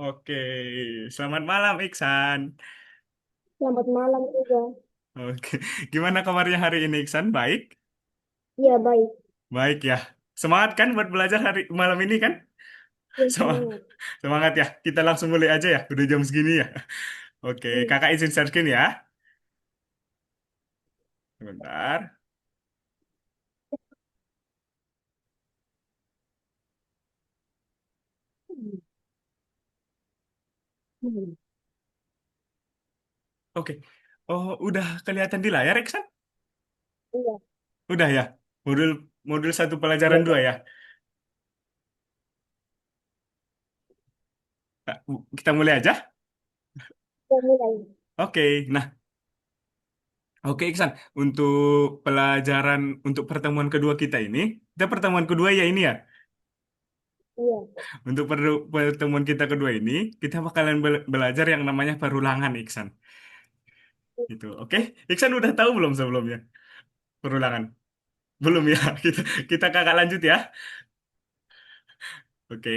Oke, selamat malam Iksan. Selamat malam juga. Oke, gimana kabarnya hari ini Iksan? Baik? Ya, baik. Baik ya. Semangat kan buat belajar hari malam ini kan? Ya, Semangat, semangat. semangat ya. Kita langsung mulai aja ya. Udah jam segini ya. Oke, Hmm. kakak izin share screen ya. Sebentar. Hmm. Oke. Oh, udah kelihatan di layar Iksan? Iya, Udah ya. Modul modul satu iya, pelajaran dua Kak. ya. Nah, kita mulai aja. Kita mulai. Oke. Nah, oke Iksan. Untuk pelajaran untuk pertemuan kedua kita ini, kita pertemuan kedua ya ini ya. Iya. Untuk pertemuan kita kedua ini, kita bakalan belajar yang namanya perulangan, Iksan. Gitu, oke? Iksan udah tahu belum sebelumnya perulangan? Belum ya? Kita kakak lanjut ya. Oke.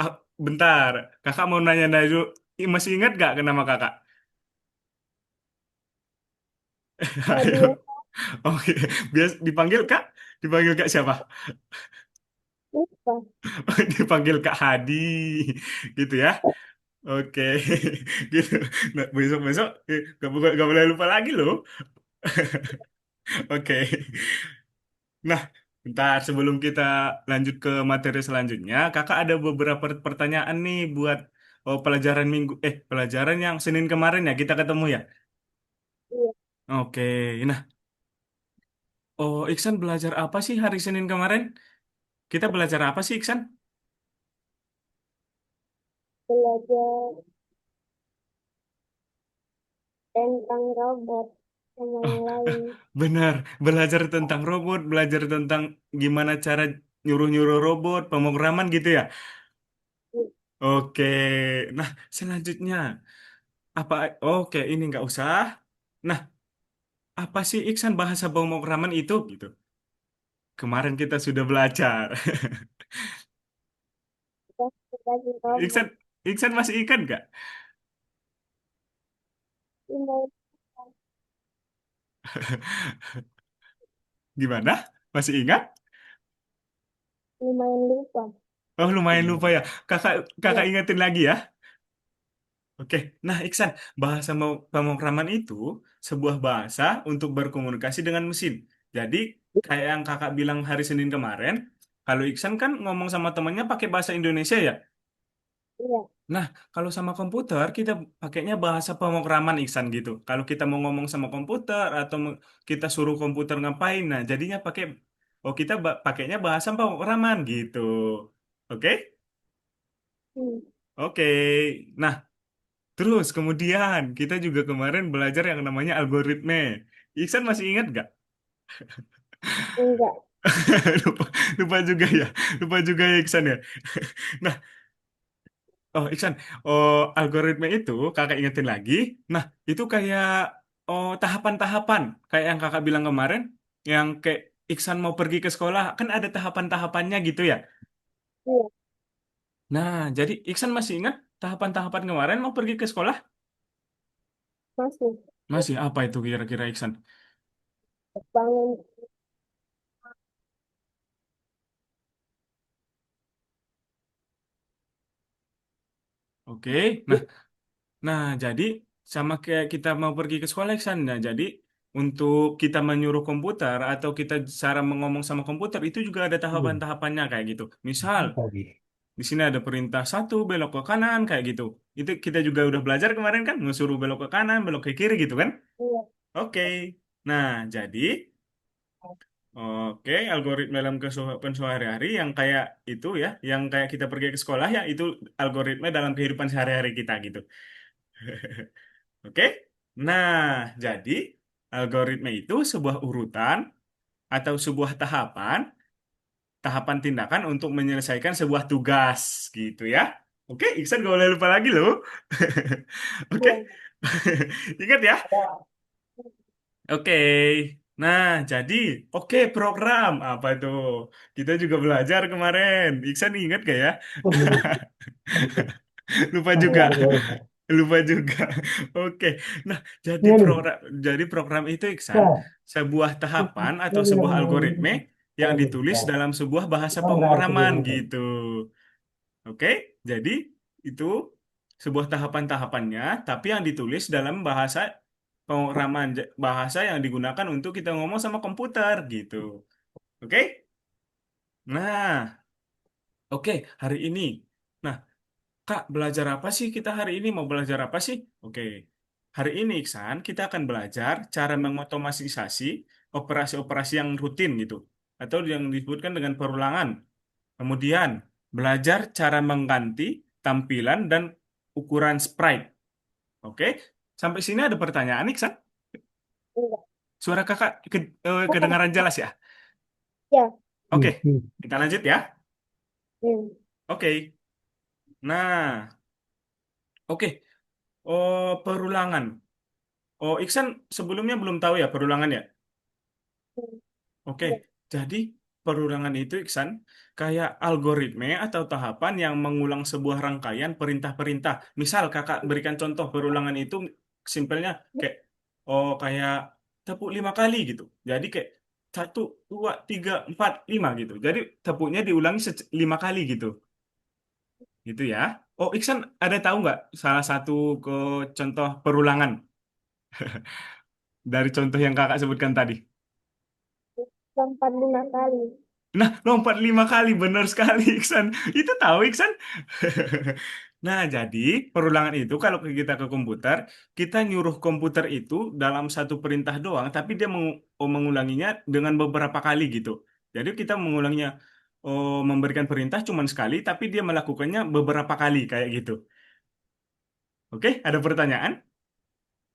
Ah, bentar, kakak mau nanya dulu. Masih ingat gak ke nama kakak? Hadiah Ayo. Oke, bias dipanggil kak? Dipanggil kak siapa? lupa. Dipanggil Kak Hadi, gitu ya? Oke, gitu. Nah, besok-besok gak boleh lupa lagi loh. Oke. Nah, bentar sebelum kita lanjut ke materi selanjutnya, kakak ada beberapa pertanyaan nih buat pelajaran yang Senin kemarin ya kita ketemu ya. Iya. Oke, nah, Iksan belajar apa sih hari Senin kemarin? Kita belajar apa sih Iksan? Belajar tentang robot dan Oh, lain-lain. benar, belajar tentang robot, belajar tentang gimana cara nyuruh-nyuruh robot, pemrograman gitu ya. Iya. Oke, nah selanjutnya apa? Oke, ini nggak usah. Nah, apa sih Iksan bahasa pemrograman itu gitu? Kemarin kita sudah belajar. Kita belajar Iksan, robot. Iksan masih ingat nggak? Lumayan, Gimana? Masih ingat? lumayan lupa. Oh, lumayan lupa ya. Kakak, kakak Ya, ingetin lagi ya. Oke, nah Iksan, bahasa pemrograman itu sebuah bahasa untuk berkomunikasi dengan mesin. Jadi, kayak yang kakak bilang hari Senin kemarin, kalau Iksan kan ngomong sama temannya pakai bahasa Indonesia ya. iya. Nah, kalau sama komputer, kita pakainya bahasa pemrograman Iksan gitu. Kalau kita mau ngomong sama komputer atau kita suruh komputer ngapain, nah jadinya kita pakainya bahasa pemrograman gitu. Oke? Hmm. Oke. Nah, terus kemudian kita juga kemarin belajar yang namanya algoritme. Iksan masih ingat nggak? Enggak. Lupa, lupa juga ya. Lupa juga ya Iksan ya. Nah, Iksan, algoritma itu kakak ingetin lagi. Nah, itu kayak tahapan-tahapan, kayak yang kakak bilang kemarin, yang kayak Iksan mau pergi ke sekolah, kan ada tahapan-tahapannya gitu ya. Iya, Nah, jadi Iksan masih ingat tahapan-tahapan kemarin mau pergi ke sekolah? masih. Masih apa itu kira-kira Iksan? Bangun. Oke, nah, jadi sama kayak kita mau pergi ke sekolah Iksan. Nah, jadi untuk kita menyuruh komputer atau kita cara ngomong sama komputer itu juga ada tahapan-tahapannya kayak gitu. Misal di sini ada perintah satu belok ke kanan kayak gitu. Itu kita juga udah belajar kemarin kan, ngesuruh belok ke kanan, belok ke kiri gitu kan? Iya. Oke. Nah, jadi oke, algoritma dalam kehidupan sehari-hari yang kayak itu ya, yang kayak kita pergi ke sekolah ya, itu algoritma dalam kehidupan sehari-hari kita gitu. Oke? Nah, jadi algoritma itu sebuah urutan atau sebuah tahapan tindakan untuk menyelesaikan sebuah tugas gitu ya. Oke, Iksan gak boleh lupa lagi loh. Oke, Iya. ingat ya. Oke, Nah, jadi oke program apa tuh? Kita juga belajar kemarin. Iksan ingat gak ya? Lupa juga. Lupa juga. Oke. Nah, jadi program itu Iksan sebuah tahapan atau sebuah algoritme yang ditulis dalam sebuah bahasa pemrograman gitu. Oke? Jadi itu sebuah tahapan-tahapannya tapi yang ditulis dalam bahasa pemrograman bahasa yang digunakan untuk kita ngomong sama komputer gitu. Oke? Nah, oke, hari ini. Nah, Kak, belajar apa sih kita hari ini? Mau belajar apa sih? Oke. Hari ini, Iksan, kita akan belajar cara mengotomatisasi operasi-operasi yang rutin gitu. Atau yang disebutkan dengan perulangan. Kemudian, belajar cara mengganti tampilan dan ukuran sprite. Oke. Sampai sini ada pertanyaan, Iksan? Enggak. Suara kakak kedengaran jelas ya? Ya. Oke, kita lanjut ya. Hmm. Oke. Nah, oke. Oh, perulangan. Oh, Iksan sebelumnya belum tahu ya perulangan ya? Hmm. Oke, Ya. jadi perulangan itu Iksan kayak algoritme atau tahapan yang mengulang sebuah rangkaian perintah-perintah. Misal kakak berikan contoh perulangan itu simpelnya kayak kayak tepuk 5 kali gitu. Jadi kayak 1, 2, 3, 4, 5 gitu. Jadi tepuknya diulangi 5 kali gitu. Gitu ya. Oh, Iksan ada tahu nggak salah satu ke contoh perulangan dari contoh yang kakak sebutkan tadi? Lompat 5 kali. Nah, lompat 5 kali, benar sekali, Iksan. Itu tahu, Iksan? Nah, jadi perulangan itu kalau kita ke komputer, kita nyuruh komputer itu dalam satu perintah doang, tapi dia mengulanginya dengan beberapa kali gitu. Jadi kita mengulanginya, memberikan perintah cuma sekali, tapi dia melakukannya beberapa kali, kayak gitu. Oke, ada pertanyaan?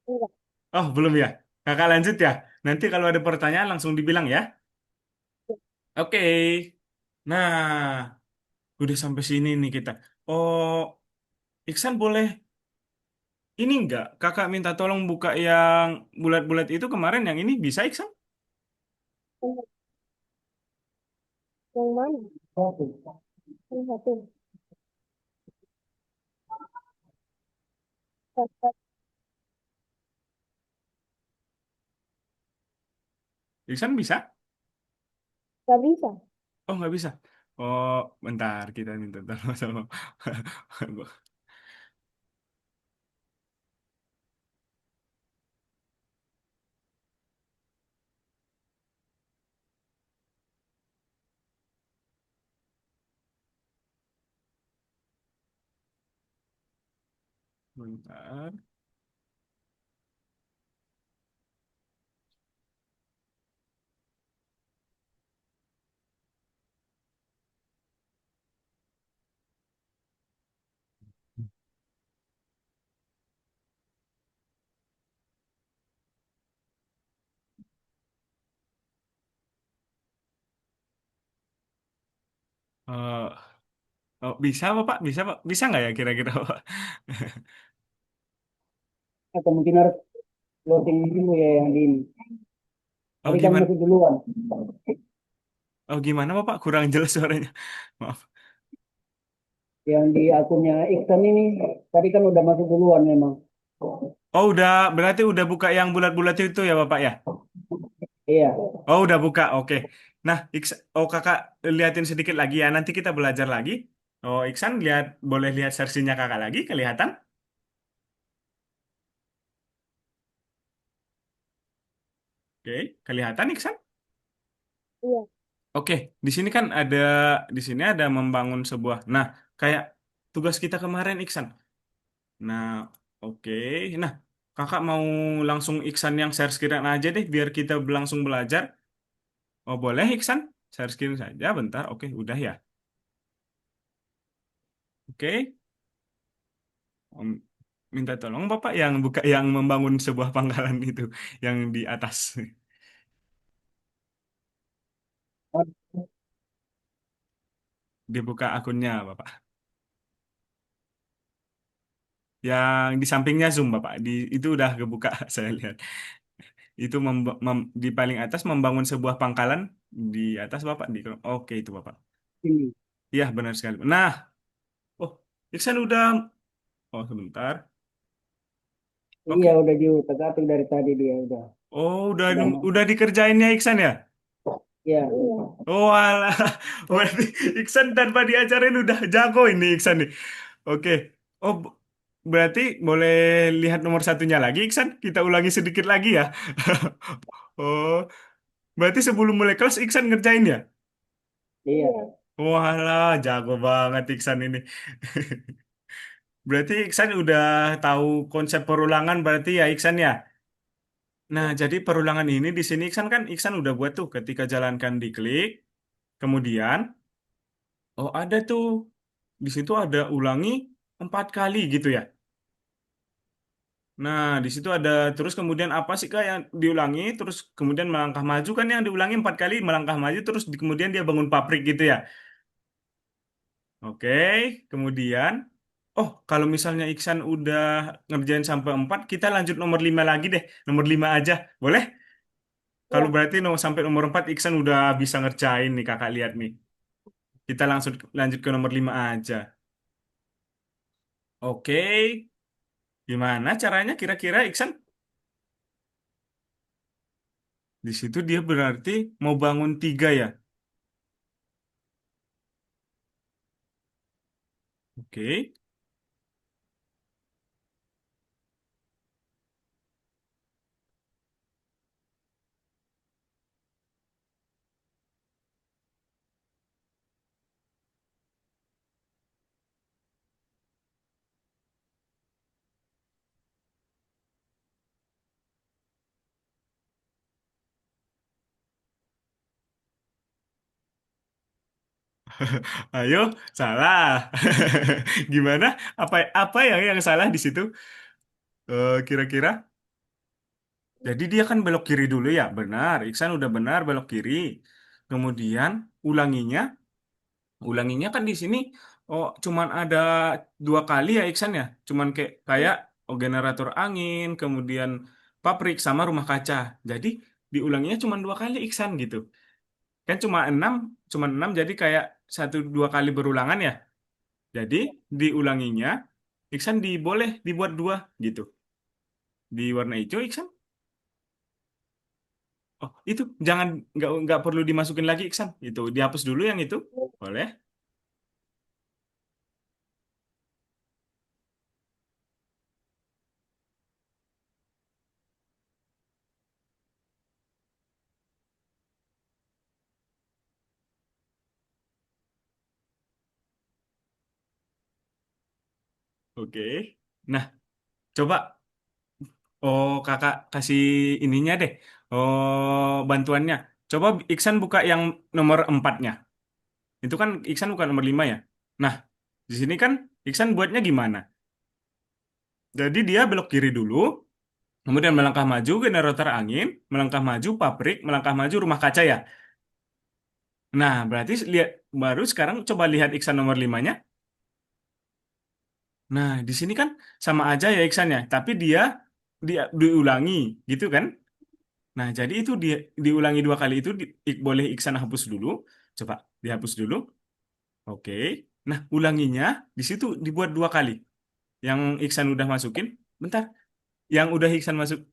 Enggak. Oh, belum ya? Kakak lanjut ya. Nanti kalau ada pertanyaan langsung dibilang ya. Oke. Nah, udah sampai sini nih kita. Oh, Iksan boleh ini enggak? Kakak minta tolong buka yang bulat-bulat itu kemarin yang ini bisa Iksan? Enggak. Yang mana? Yang satu. Dapat. Iksan bisa? Gak bisa. Oh, nggak bisa. Oh, bentar kita minta tolong sama. Bentar. Eh, oh, bisa Bapak? Bisa Pak? Bisa nggak ya kira-kira Pak? Atau mungkin harus loading dulu ya yang di ini. Oh, Tadi kan gimana? masih duluan. Oh, gimana Bapak? Kurang jelas suaranya. Maaf. Yang di akunnya Iksan ini, tadi kan udah masuk duluan memang. Oh, berarti udah buka yang bulat-bulat itu ya Bapak ya? Iya. Oh, udah buka. Oke. Nah, oh kakak liatin sedikit lagi ya. Nanti kita belajar lagi. Oh, Iksan boleh lihat versinya kakak lagi. Kelihatan? Oke, kelihatan Iksan? Iya. Oke, di sini kan di sini ada membangun sebuah. Nah, kayak tugas kita kemarin Iksan. Nah, oke. Nah, kakak mau langsung Iksan yang share screen aja deh, biar kita langsung belajar. Oh, boleh Iksan? Share screen saja, bentar. Oke, udah ya. Oke. Om, minta tolong Bapak yang buka yang membangun sebuah pangkalan itu yang di atas. Dibuka akunnya Bapak. Yang di sampingnya Zoom Bapak. Itu udah kebuka saya lihat. Itu di paling atas membangun sebuah pangkalan di atas Bapak. Oke, itu Bapak. Ini. Iya, benar sekali. Nah, oh, Iksan udah. Oh, sebentar. Iya, Oke. udah diutak-atik dari tadi dia udah. Oh, Udah mau. udah dikerjainnya Iksan ya? Iya. Iya. Oh, alah. Berarti Iksan tanpa diajarin udah jago ini Iksan nih. Oke. Oh, berarti boleh lihat nomor satunya lagi, Iksan? Kita ulangi sedikit lagi ya. Oh, berarti sebelum mulai kelas Iksan ngerjain ya? Iya. Iya. Walah, jago banget Iksan ini. Berarti Iksan udah tahu konsep perulangan berarti ya Iksan ya? Nah, jadi perulangan ini di sini Iksan kan Iksan udah buat tuh ketika jalankan diklik, kemudian oh ada tuh di situ ada ulangi 4 kali gitu ya. Nah, di situ ada terus kemudian apa sih Kak yang diulangi terus kemudian melangkah maju kan yang diulangi 4 kali melangkah maju terus kemudian dia bangun pabrik gitu ya. Oke, kemudian oh kalau misalnya Iksan udah ngerjain sampai 4 kita lanjut nomor 5 lagi deh. Nomor 5 aja. Boleh? Kalau Iya. berarti sampai nomor 4 Iksan udah bisa ngerjain nih Kakak lihat nih. Kita langsung lanjut ke nomor 5 aja. Oke, gimana caranya kira-kira Iksan? Di situ dia berarti mau bangun 3 ya. Oke. Ayo, salah. Gimana? Apa yang salah di situ? Kira-kira? Jadi dia kan belok kiri dulu ya, benar. Iksan udah benar belok kiri. Kemudian ulanginya, ulanginya kan di sini oh cuman ada 2 kali ya Iksan ya. Cuman kayak oh, generator angin, kemudian pabrik sama rumah kaca. Jadi diulanginya cuma 2 kali Iksan gitu. Kan cuma enam jadi kayak 1 2 kali berulangan ya. Jadi diulanginya, Iksan boleh dibuat 2 gitu. Di warna hijau Iksan. Oh itu jangan nggak perlu dimasukin lagi Iksan. Itu dihapus dulu yang itu. Boleh? Oke. Nah coba oh kakak kasih ininya deh. Oh bantuannya. Coba Iksan buka yang nomor empatnya. Itu kan Iksan bukan nomor 5 ya. Nah di sini kan Iksan buatnya gimana? Jadi dia belok kiri dulu. Kemudian melangkah maju generator angin, melangkah maju pabrik, melangkah maju rumah kaca ya. Nah, berarti lihat baru sekarang coba lihat Iksan nomor 5-nya. Nah, di sini kan sama aja ya Iksan ya, tapi dia diulangi gitu kan? Nah, jadi itu dia diulangi 2 kali itu boleh Iksan hapus dulu. Coba dihapus dulu. Oke. Nah, ulanginya di situ dibuat 2 kali. Yang Iksan udah masukin. Bentar, yang udah Iksan masuk.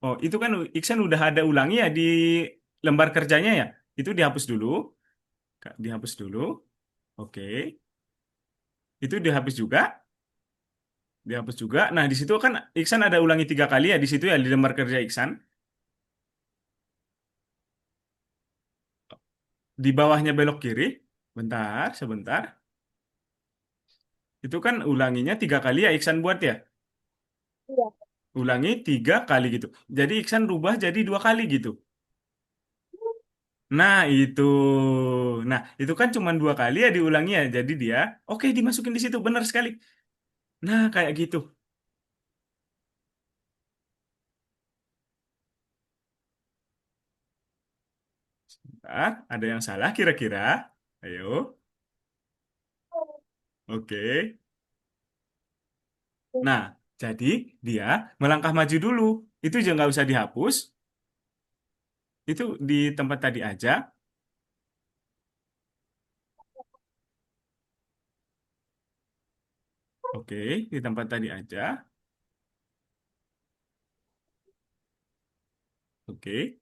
Oh, itu kan Iksan udah ada ulangi ya di lembar kerjanya ya. Itu dihapus dulu. Kak, dihapus dulu. Oke. Itu dihapus juga. Dihapus juga. Nah, di situ kan Iksan ada ulangi 3 kali ya di situ ya di lembar kerja Iksan. Di bawahnya belok kiri. Bentar, sebentar. Itu kan ulanginya 3 kali ya Iksan buat ya. Iya. Ulangi 3 kali gitu. Jadi Iksan rubah jadi 2 kali gitu. Nah, itu. Nah, itu kan cuma 2 kali ya diulangi ya. Jadi dia, oke dimasukin di situ. Benar sekali. Nah, kayak gitu. Ah, ada yang salah kira-kira? Ayo. Oke. Nah, jadi dia melangkah maju dulu. Itu juga nggak usah dihapus. Itu di tempat tadi aja. Oke, di tempat tadi aja. Oke,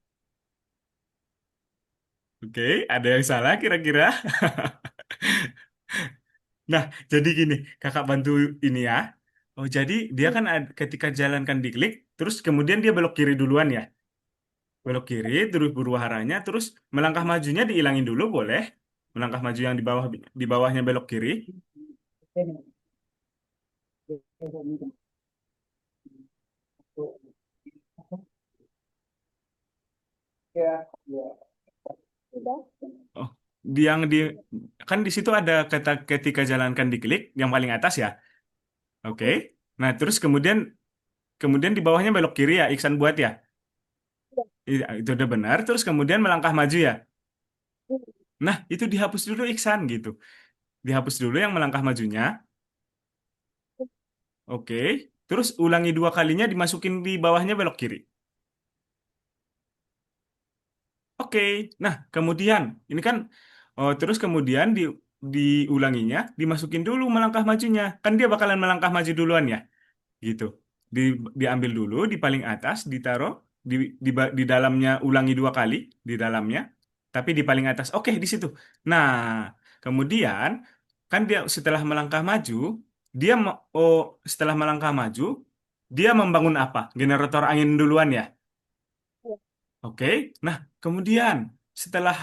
oke. Ada yang salah kira-kira? Nah, jadi gini, kakak bantu ini ya. Oh, jadi dia kan ketika jalankan diklik, terus kemudian dia belok kiri duluan ya. Belok kiri, terus berubah arahnya, terus melangkah majunya dihilangin dulu boleh. Melangkah maju yang di bawahnya belok kiri. Ya, ya. Sudah. Oh, di yang di kan di situ ada kata ketika jalankan diklik yang paling atas ya. Oke. Nah, terus kemudian kemudian di bawahnya belok kiri ya, Iksan buat ya. Iya, itu udah benar. Terus kemudian melangkah maju ya. Nah, itu dihapus dulu Iksan gitu. Dihapus dulu yang melangkah majunya. Oke. Terus ulangi dua kalinya dimasukin di bawahnya belok kiri. Oke. Nah, kemudian ini kan oh, terus kemudian diulanginya, dimasukin dulu melangkah majunya. Kan dia bakalan melangkah maju duluan ya, gitu. Di, diambil dulu di paling atas, ditaruh di dalamnya ulangi dua kali di dalamnya, tapi di paling atas. Oke, di situ. Nah, kemudian kan dia setelah melangkah maju, oh setelah melangkah maju, dia membangun apa? Generator angin duluan ya. Iya. Oke. Nah, kemudian setelah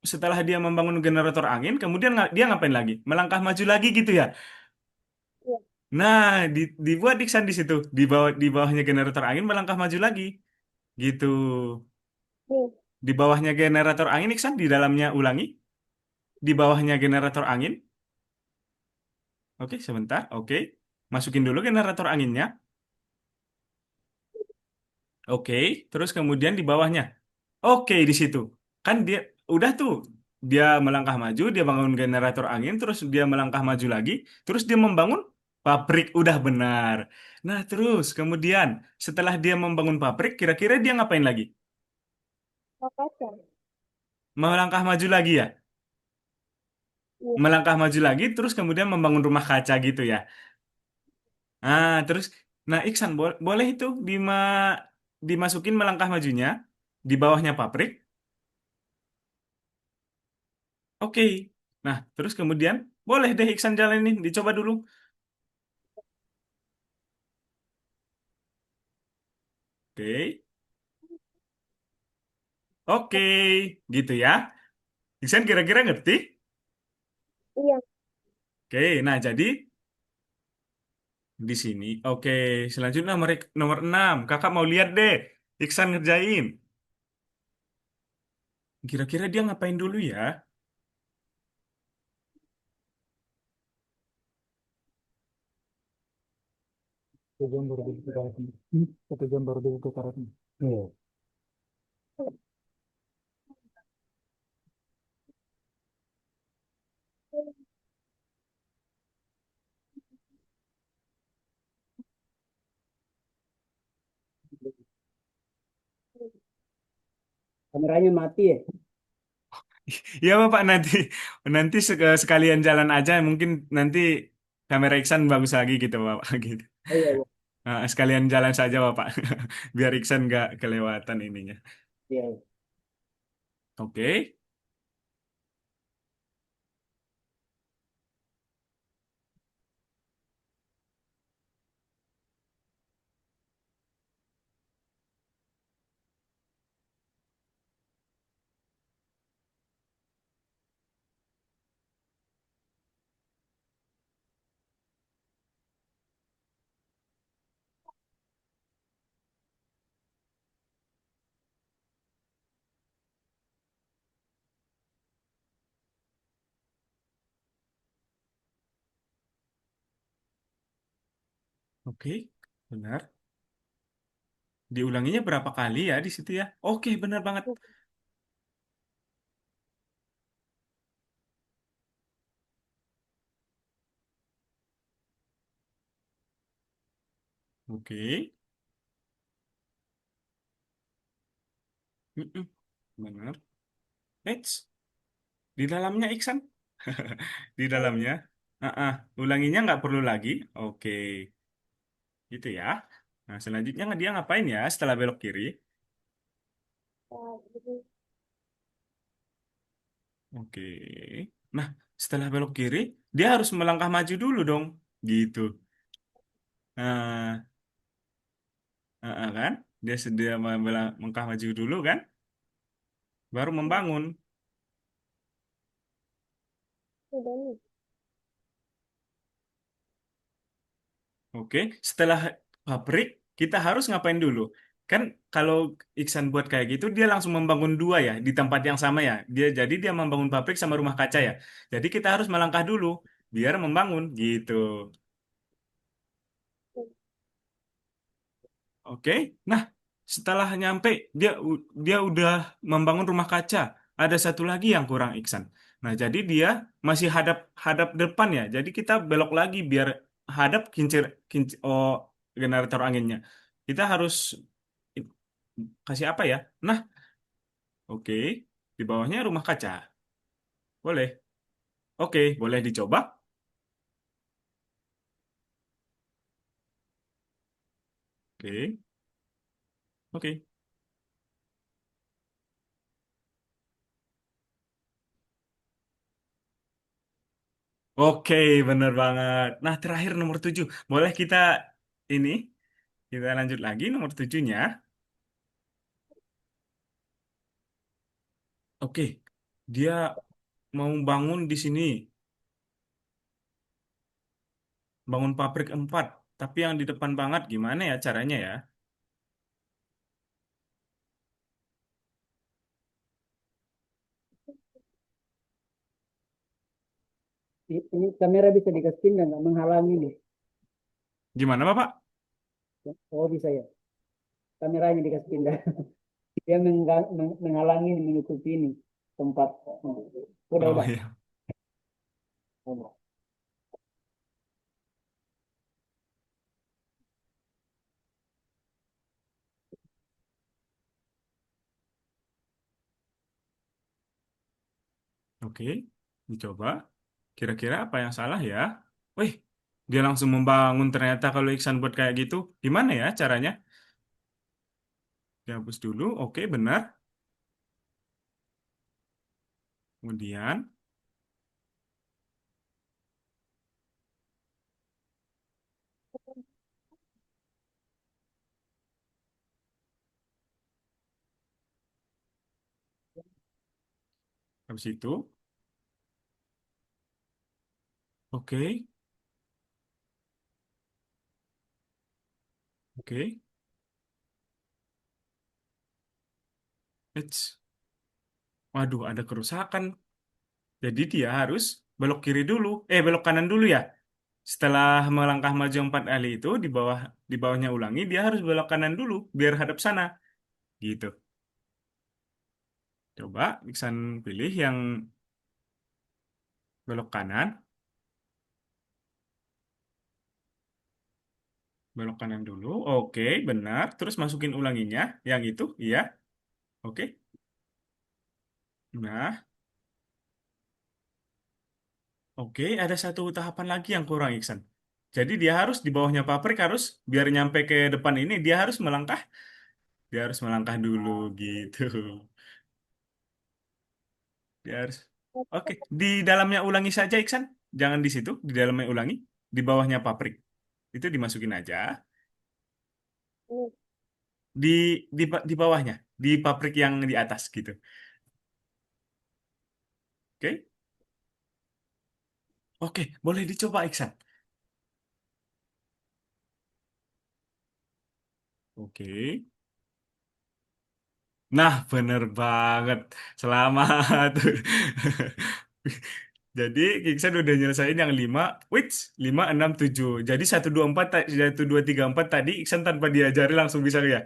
setelah dia membangun generator angin, kemudian dia ngapain lagi? Melangkah maju lagi gitu ya. Iya. Nah, dibuat Diksan di situ, di bawahnya generator angin melangkah maju lagi, gitu. Nih. Di bawahnya generator angin Diksan, di dalamnya ulangi, di bawahnya generator angin. Oke, sebentar. Oke, masukin dulu generator anginnya. Oke, terus kemudian di bawahnya. Oke, di situ. Kan dia udah tuh. Dia melangkah maju, dia bangun generator angin, terus dia melangkah maju lagi, terus dia membangun pabrik. Udah benar. Nah, terus kemudian setelah dia membangun pabrik, kira-kira dia ngapain lagi? Makassar. Melangkah maju lagi ya? Iya. Melangkah maju lagi, terus kemudian membangun rumah kaca gitu ya. Terus, nah Iksan boleh itu dimasukin melangkah majunya di bawahnya pabrik. Oke. Nah, terus kemudian boleh deh Iksan jalanin, dicoba dulu. Oke. Oke, gitu ya. Iksan kira-kira ngerti? Iya. Oke, nah jadi di sini. Oke, selanjutnya nomor 6. Kakak mau lihat deh. Iksan ngerjain. Kira-kira dia ngapain dulu ya? 1 jam baru dibuka karetnya. 1 jam baru dibuka karetnya. Iya. Kameranya mati ya? Iya Bapak nanti nanti sekalian jalan aja mungkin nanti kamera Iksan bagus lagi gitu Bapak gitu. Oh iya, iya. Nah, sekalian jalan saja Bapak biar Iksan nggak kelewatan ininya. Iya. Oke, oke, benar. Diulanginya berapa kali ya di situ ya? Oke, benar banget. Oke. Mm-mm. benar. Eits, di dalamnya Iksan. Di Oh, dalamnya. Ulanginya nggak perlu lagi. Oke, gitu ya. Nah, selanjutnya dia ngapain ya setelah belok kiri? jadi Oke. Nah, setelah belok kiri, dia harus melangkah maju dulu dong. Gitu. Nah, kan? Dia sedia melangkah maju dulu kan? Baru hmm, membangun. sudah nih. Oke. Setelah pabrik, kita harus ngapain dulu? Kan kalau Iksan buat kayak gitu, dia langsung membangun dua ya di tempat yang sama ya. Dia membangun pabrik sama rumah kaca ya. Jadi kita harus melangkah dulu biar membangun gitu. Hmm, Oke. Nah, setelah nyampe dia udah membangun rumah kaca. Ada satu lagi yang kurang Iksan. Nah, jadi dia masih hadap hadap depan ya. Jadi kita belok lagi biar hadap generator anginnya. Kita harus i- kasih apa ya? Nah, oke. Di bawahnya rumah kaca. Boleh. Oke, boleh dicoba. Oke. Oke. Oke, bener banget. Nah, terakhir nomor 7. Boleh ini kita lanjut lagi nomor 7-nya. Oke, dia mau bangun di sini, bangun pabrik 4. Tapi yang di depan banget gimana ya caranya ya? Ini kamera bisa dikasih pindah nggak menghalangi nih. Gimana, Bapak? Oh bisa ya. Kameranya dikasih pindah. Dia menghalangi menutupi ini tempat. Udah Oh udah. iya, Udah. oke. Dicoba. Kira-kira apa yang salah ya? Wih, dia langsung membangun ternyata kalau Iksan buat kayak gitu. Gimana ya caranya? Dihapus dulu, oke benar. Kemudian, habis itu, oke, oke. Eits, waduh, ada kerusakan. Jadi dia harus belok kiri dulu, belok kanan dulu ya. Setelah melangkah maju 4 kali itu di bawahnya ulangi, dia harus belok kanan dulu biar hadap sana. Gitu. Coba Iksan pilih yang belok kanan, belok kanan dulu. Oke, benar. Terus masukin ulanginya, yang itu, iya. Oke. Nah, oke, ada satu tahapan lagi yang kurang Iksan. Jadi dia harus di bawahnya pabrik harus biar nyampe ke depan ini dia harus melangkah dulu gitu. Dia harus. Oke, di dalamnya ulangi saja Iksan. Jangan di situ, di dalamnya ulangi, di bawahnya pabrik. Itu dimasukin aja Ini, di di bawahnya, di pabrik yang di atas gitu. Oke? Oke, boleh dicoba Iksan. Oke. Nah, bener banget. Selamat. Jadi, Iksan udah nyelesain yang 5, which 5, 6, 7. Jadi 1, 2, 4, 3, 4 tadi Iksan tanpa diajari langsung bisa ya.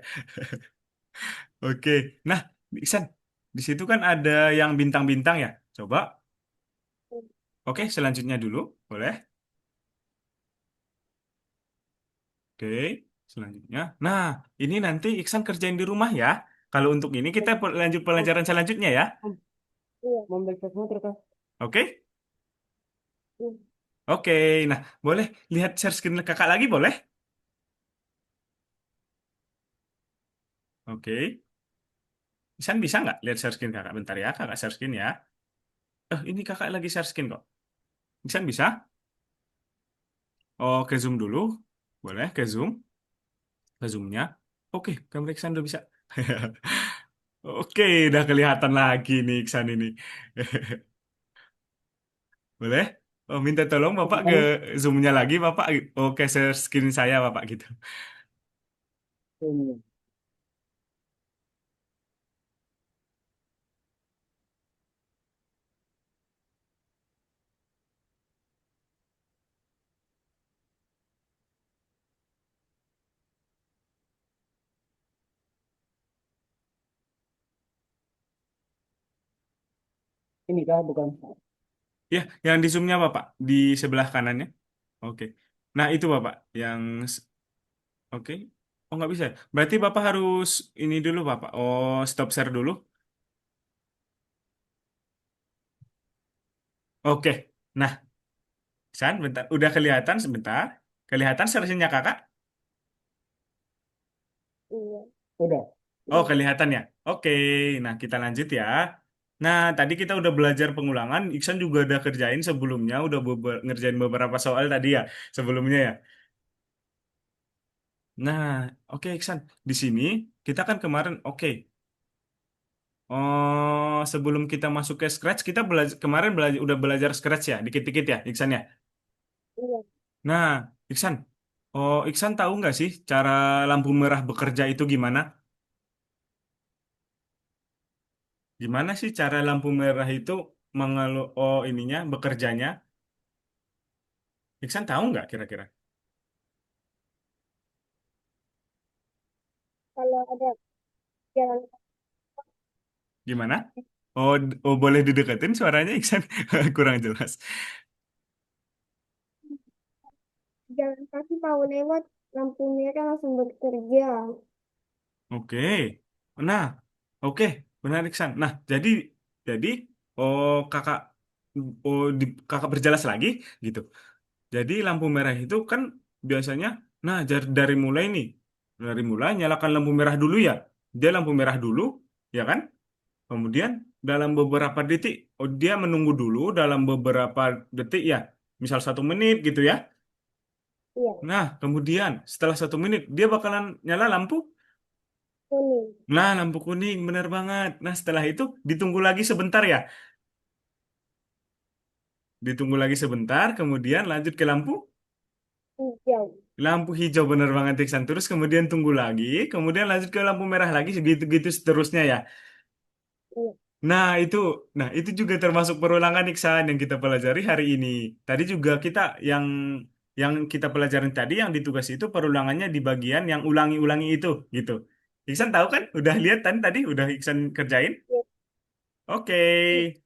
Oke. Nah, Iksan, di situ kan ada yang bintang-bintang ya. Coba. ini, Oke, selanjutnya dulu. Boleh? Oke, selanjutnya. Nah, ini nanti Iksan kerjain di rumah ya. Kalau untuk ini kita lanjut pelajaran selanjutnya ya. Iya. Mau baca semua kah? Oke? Iya. Oke. Nah, boleh lihat share screen kakak lagi boleh? Oke. Isan bisa nggak lihat share screen kakak? Bentar ya, kakak share screen ya. Ini kakak lagi share screen kok. Isan bisa? Oh, ke Zoom dulu. Boleh, ke Zoom. Ke Zoom-nya. Oke, kamera Iksan udah bisa. Oke, udah kelihatan lagi nih Iksan ini. Boleh? Oh, minta tolong Bapak ke Ini, Zoom-nya lagi, Bapak. Oke, share screen saya, Bapak, gitu. ini. Ini kah bukan? Ya, yang di Zoom-nya, Bapak. Di sebelah kanannya. Oke. Nah, itu, Bapak. Oke. Oh, nggak bisa. Berarti Bapak harus ini dulu, Bapak. Oh, stop share dulu. Oke. Nah, San, bentar. Udah kelihatan sebentar. Kelihatan share-nya Kakak? Iya. Udah. Oh, Iya. kelihatan ya. Oke, nah kita lanjut ya. Nah, tadi kita udah belajar pengulangan. Iksan juga udah kerjain sebelumnya, udah ngerjain beberapa soal tadi ya, sebelumnya ya. Nah, oke Iksan, di sini kita kan kemarin, oke. Oh, sebelum kita masuk ke Scratch, kita kemarin udah belajar Scratch ya, dikit-dikit ya, Iksan ya. Iya. Nah, Iksan, Iksan tahu nggak sih cara lampu merah bekerja itu gimana? Gimana sih cara lampu merah itu ininya bekerjanya? Iksan tahu nggak kira-kira? Kalau ada jalan Gimana? Boleh dideketin suaranya Iksan? Kurang jelas. jalan kaki mau lewat, lampu merah langsung bekerja. Oke. Nah, oke, benar Iksan. Nah, jadi kakak kakak berjelas lagi gitu. Jadi lampu merah itu kan biasanya, nah dari mulai nih, dari mulai nyalakan lampu merah dulu ya. Dia lampu merah dulu, ya kan? Kemudian dalam beberapa detik, dia menunggu dulu dalam beberapa detik ya, misal 1 menit gitu ya. Iya. Nah, kemudian setelah 1 menit dia bakalan nyala lampu. Kuning. Nah, lampu kuning benar banget. Nah, setelah itu ditunggu lagi sebentar ya, ditunggu lagi sebentar, kemudian lanjut ke Hijau. lampu hijau benar banget Iksan. Terus kemudian tunggu lagi, kemudian lanjut ke lampu merah lagi, segitu-gitu seterusnya ya. Iya. Nah, itu juga termasuk perulangan Iksan yang kita pelajari hari ini. Tadi juga kita yang kita pelajarin tadi yang di tugas itu perulangannya di bagian yang ulangi-ulangi itu gitu. Iksan tahu kan? Udah lihat tadi udah Iksan kerjain? Iya. Oke. Iya.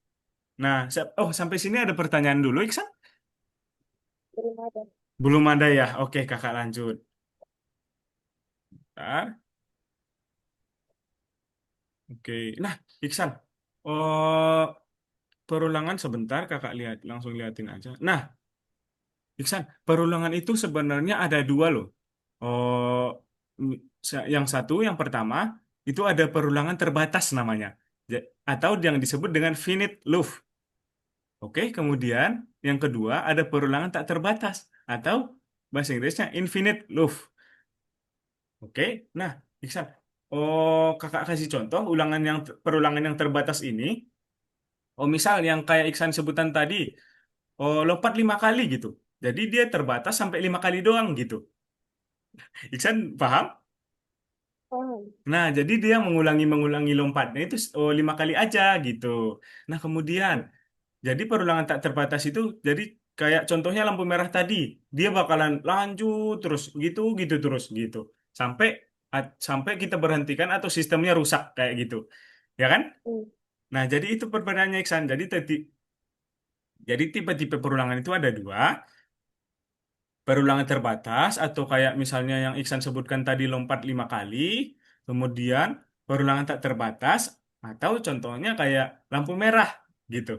Nah, sampai sini ada pertanyaan dulu Iksan? Belum ada. Belum ada ya? Oke, Kakak lanjut. Bentar. Oke. Nah, Iksan. Oh, perulangan sebentar Kakak lihat, langsung liatin aja. Nah, Iksan, perulangan itu sebenarnya ada dua loh. Oh, yang satu, yang pertama, itu ada perulangan terbatas namanya. Atau yang disebut dengan finite loop. Oke, kemudian yang kedua ada perulangan tak terbatas. Atau bahasa Inggrisnya infinite loop. Oke, nah, Iksan. Kakak kasih contoh perulangan yang terbatas ini. Misal yang kayak Iksan sebutan tadi. Lompat 5 kali gitu. Jadi dia terbatas sampai 5 kali doang gitu. Iksan paham? Paham. Nah, jadi dia mengulangi lompatnya itu 5 kali aja gitu. Nah, kemudian jadi perulangan tak terbatas itu jadi kayak contohnya lampu merah tadi, dia bakalan lanjut terus gitu gitu terus gitu sampai sampai kita berhentikan atau sistemnya rusak kayak gitu. Ya kan? Hmm. Nah, jadi itu perbedaannya Iksan. Jadi tipe-tipe perulangan itu ada dua. Perulangan terbatas atau kayak misalnya yang Iksan sebutkan tadi lompat 5 kali, kemudian perulangan tak terbatas, atau contohnya kayak lampu merah gitu.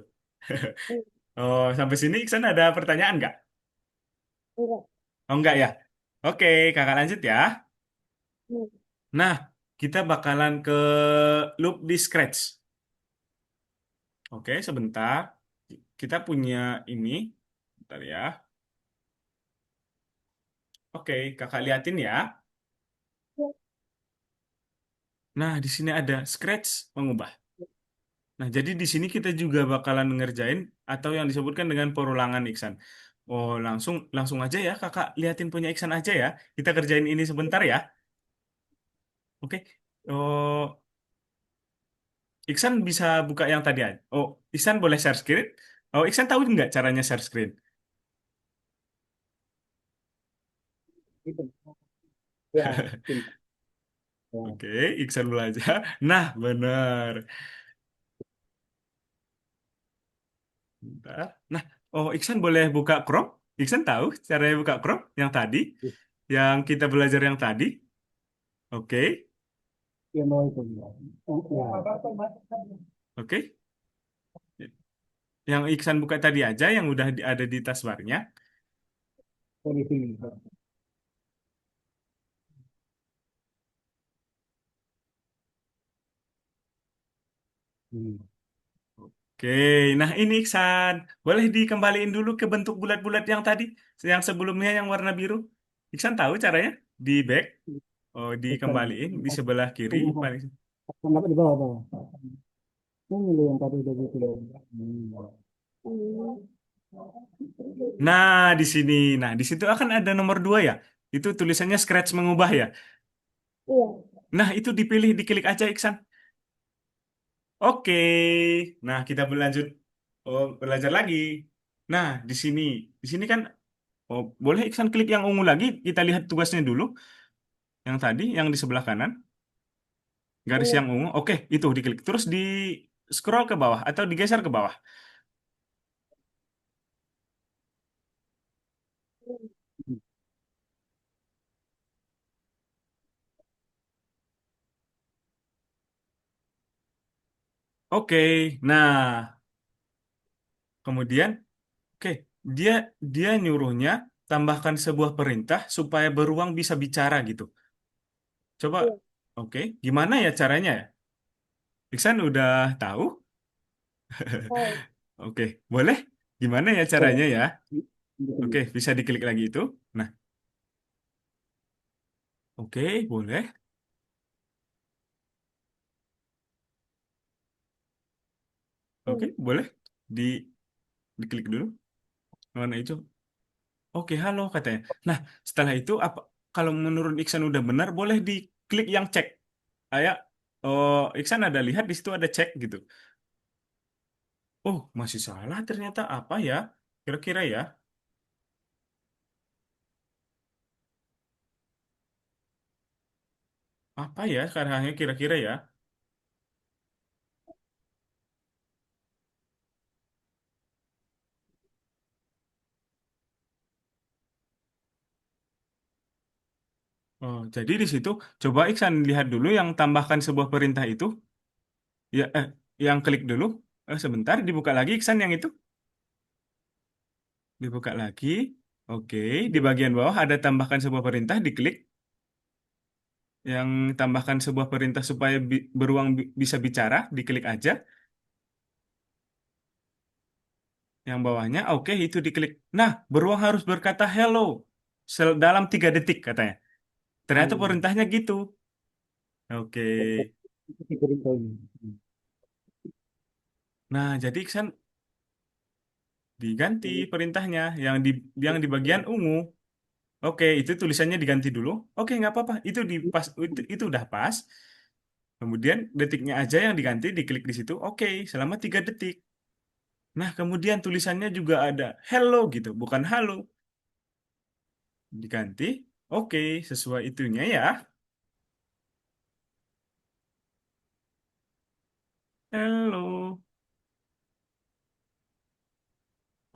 Hmm, Oh, sampai sini Iksan ada pertanyaan nggak? enggak. Oh, enggak ya? Oke, kakak lanjut ya. Hmm, Nah, kita bakalan ke loop di Scratch. Oke, sebentar. Kita punya ini. Bentar ya. Oke, kakak liatin ya. ya, Nah, di sini ada Scratch mengubah. Nah, jadi di sini kita juga bakalan ngerjain atau yang disebutkan dengan perulangan Iksan. Oh, langsung langsung aja ya, kakak liatin punya Iksan aja ya. Kita kerjain ini sebentar ya. Oke. Oh, Iksan bisa buka yang tadi aja. Oh, Iksan boleh share screen? Oh, Iksan tahu nggak caranya share screen? Gitu. Ya, pintar. Ya. Oke, Iksan belajar. Nah, benar. Bentar. Nah, oh Iksan boleh buka Chrome? Iksan tahu caranya buka Chrome yang tadi, yang kita belajar yang tadi. Oke, Ya mau itu. Oh, ya. oke. Yang Iksan buka tadi aja, yang udah ada di taskbarnya. Oh, di sini. Hmm. Oke, nah ini Iksan. Boleh dikembaliin dulu ke bentuk bulat-bulat yang tadi, yang sebelumnya yang warna biru. Iksan tahu caranya? Di back, oh Bentar. dikembaliin di sebelah kiri paling. Kenapa di bawah bawah? Ini loh yang tadi udah gitu loh. hmm, Nah, di sini. Nah, di situ akan ada nomor 2 ya. Itu tulisannya Scratch mengubah ya. iya. Nah, itu dipilih, diklik aja Iksan. Oke. Nah, kita berlanjut belajar lagi. Nah, di sini kan boleh Iksan klik yang ungu lagi. Kita lihat tugasnya dulu. Yang tadi, yang di sebelah kanan, garis Iya. yang ungu. Oke, itu diklik. Terus di scroll ke bawah atau digeser ke bawah. Oke. Nah, kemudian, oke, dia dia nyuruhnya tambahkan sebuah perintah supaya beruang bisa bicara gitu. Coba, Iya. oke, gimana ya caranya ya? Iksan udah tahu? Tahu. Oke, boleh? Gimana ya Coba. caranya ya? Di sini. Oke, bisa diklik lagi itu. Nah, oke, boleh. Oke, Hmm, boleh. Di diklik dulu. Warna hijau. Oke, halo katanya. Nah, setelah itu apa? Kalau menurut Iksan udah benar, boleh diklik yang cek. Kayak, oh, Iksan ada lihat di situ ada cek gitu. Oh, masih salah ternyata apa ya? Kira-kira ya? Apa ya sekarangnya kira-kira ya? Oh, jadi di situ coba Iksan lihat dulu yang tambahkan sebuah perintah itu. Ya, yang klik dulu. Sebentar, dibuka lagi Iksan yang itu. Dibuka lagi. Oke, di bagian bawah ada tambahkan sebuah perintah, diklik. Yang tambahkan sebuah perintah supaya beruang bisa bicara, diklik aja. Yang bawahnya, oke, itu diklik. Nah, beruang harus berkata hello dalam 3 detik katanya. Ternyata Hmm. perintahnya gitu. Oke. Itu perintah ini. Nah, jadi Iksan diganti perintahnya yang di bagian ungu. Oke, itu tulisannya diganti dulu. Oke, nggak apa-apa. Itu udah pas. Kemudian detiknya aja yang diganti, diklik di situ. Oke, selama 3 detik. Nah, kemudian tulisannya juga ada hello gitu, bukan halo. Diganti. Oke, sesuai itunya ya. Hello.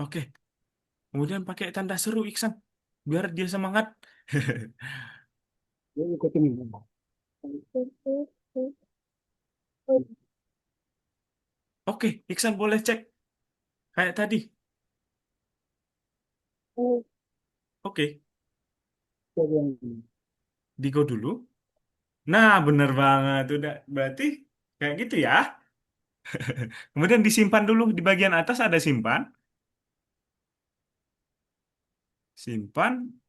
Oke, kemudian pakai tanda seru Iksan, biar dia semangat. Dia ikut ini. hmm, hmm, hmm. Oh, Oke, Iksan boleh cek kayak tadi. ini. Oke, Itu yang di go dulu. Nah, bener banget. Udah, berarti kayak gitu ya. Kemudian disimpan dulu di bagian atas ada simpan. Simpan.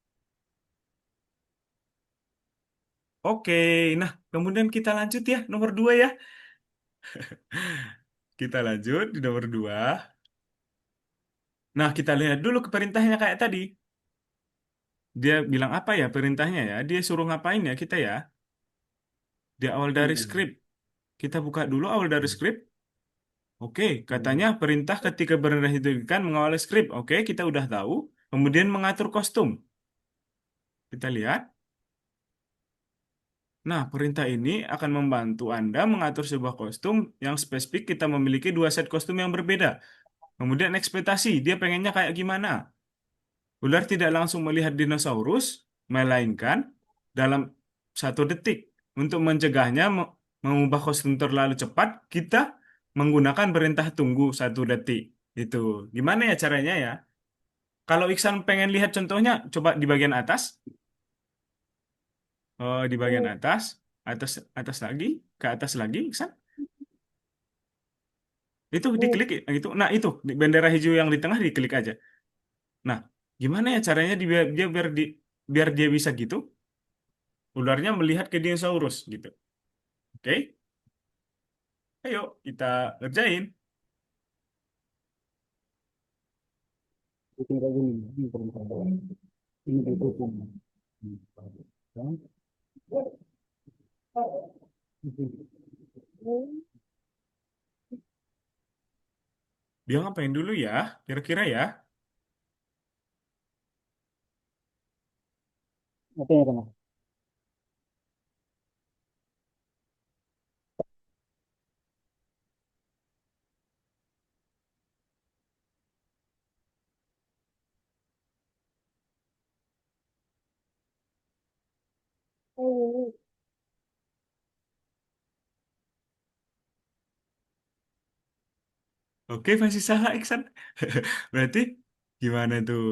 Oke, nah kemudian kita lanjut ya nomor 2 ya. Kita lanjut di nomor 2. Nah, kita lihat dulu ke perintahnya kayak tadi. Dia bilang apa ya perintahnya ya? Dia suruh ngapain ya kita ya? Di awal dari hmm, skrip. Kita buka dulu awal dari skrip. Oke, katanya hmm, perintah ketika berendah itu kan mengawali skrip. Oke, kita udah tahu. Kemudian mengatur kostum. Kita lihat. Nah, perintah ini akan membantu Anda mengatur sebuah kostum yang spesifik kita memiliki dua set kostum yang berbeda. Kemudian ekspektasi, dia pengennya kayak gimana? Ular tidak langsung melihat dinosaurus, melainkan dalam 1 detik. Untuk mencegahnya mengubah kostum terlalu cepat, kita menggunakan perintah tunggu 1 detik. Itu gimana ya caranya ya? Kalau Iksan pengen lihat contohnya, coba di bagian atas. Oh, di bagian Ini. atas, atas, atas lagi, ke atas lagi, Iksan. Itu Ini. diklik itu. Nah, itu di bendera hijau yang di tengah diklik aja. Nah, gimana ya caranya biar dia bisa gitu? Ularnya melihat ke dinosaurus gitu. Oke, ayo kita kerjain. itu kayak gini. Ini perintah. Ini ditutup. Hmm. Ini. Dia ngapain dulu ya? Kira-kira ya. Apa yang kena? Ini. Oke, masih salah Iksan. Berarti gimana tuh?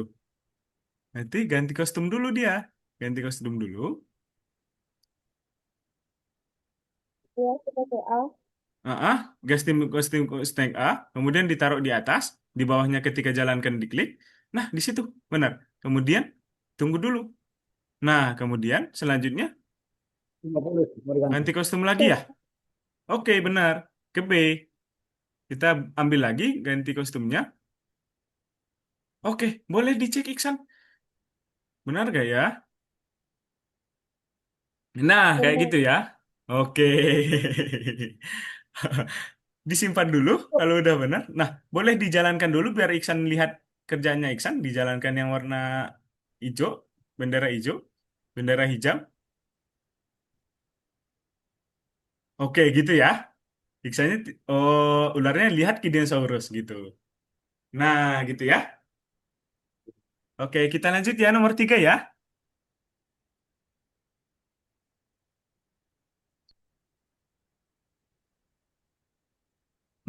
Nanti ganti kostum dulu dia. Ganti kostum dulu. Ya, kita A. Ah, kostum kostum kostum A, kemudian ditaruh di atas, di bawahnya ketika jalankan diklik. Nah, di situ benar. Kemudian tunggu dulu. Nah, kemudian selanjutnya 50 mau diganti. ganti kostum lagi ya. Oke, benar. Ke B. Kita ambil lagi ganti kostumnya. Oke, boleh dicek Iksan. Benar gak ya? Nah, kayak Benar. gitu ya. Oke. Disimpan dulu kalau udah benar. Nah, boleh dijalankan dulu biar Iksan lihat kerjanya Iksan. Dijalankan yang warna hijau, bendera hijau, bendera hijau. Oke, gitu ya. Iksannya, oh, ularnya lihat ke dinosaurus gitu. Nah, gitu ya. Oke, kita lanjut ya nomor 3 ya.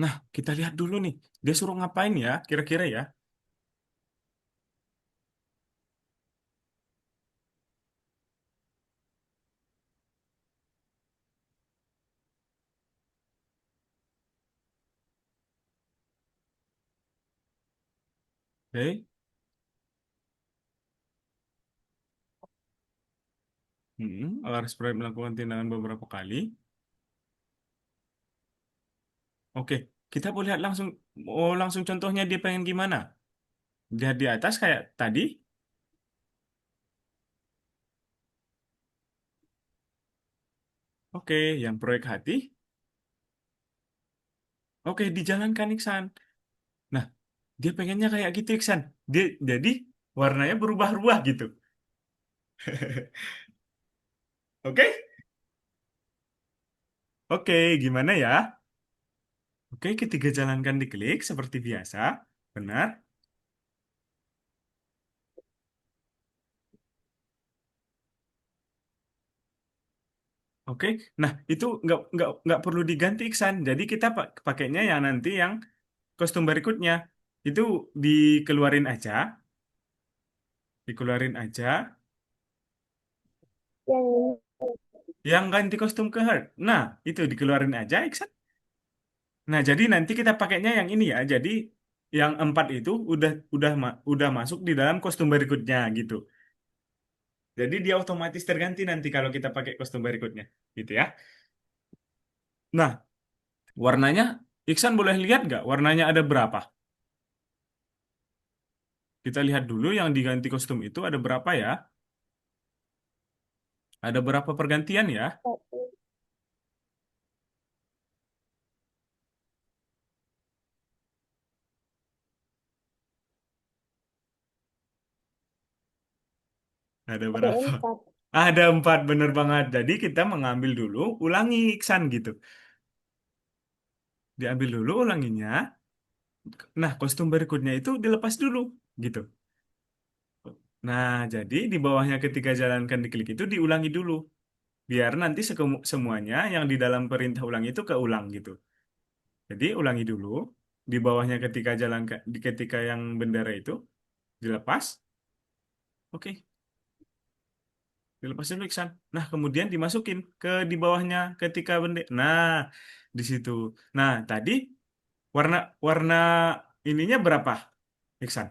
Nah, kita lihat dulu nih. Dia suruh ngapain ya, kira-kira ya. Oke. Alar Sprite melakukan tindakan beberapa kali. Oke, kita boleh lihat langsung. Oh, langsung contohnya dia pengen gimana? Lihat di atas kayak tadi. Oke, yang proyek hati. Oke, dijalankan Iksan. Nah, dia pengennya kayak gitu Iksan. Dia jadi warnanya berubah-ubah gitu. Oke? Oke, gimana ya? Oke, ketika jalankan diklik seperti biasa. Benar. Oke, nah itu nggak perlu diganti Iksan. Jadi kita pakainya yang nanti yang kostum berikutnya itu dikeluarin aja, dikeluarin aja, Yang ini. yang ganti kostum ke Heart. Nah itu dikeluarin aja Iksan. Nah jadi nanti kita pakainya yang ini ya. Jadi yang 4 itu udah masuk di dalam kostum berikutnya gitu. Jadi dia otomatis terganti nanti kalau kita pakai kostum berikutnya, gitu ya. Nah warnanya, Iksan boleh lihat nggak warnanya ada berapa? Kita lihat dulu yang diganti kostum itu ada berapa ya? Ada berapa pergantian ya? Satu. Ada Ada berapa? 4. Ada 4, bener banget. Jadi kita mengambil dulu, ulangi Iksan gitu. Diambil dulu ulanginya. Nah, kostum berikutnya itu dilepas dulu gitu. Nah, jadi di bawahnya ketika jalankan di klik itu diulangi dulu. Biar nanti semuanya yang di dalam perintah ulang itu keulang gitu. Jadi ulangi dulu. Di bawahnya ketika jalankan, ketika yang bendera itu dilepas. Oke, dilepas dulu Iksan. Nah, kemudian dimasukin ke di bawahnya ketika bendera. Nah, di situ. Nah, tadi warna warna ininya berapa, Iksan?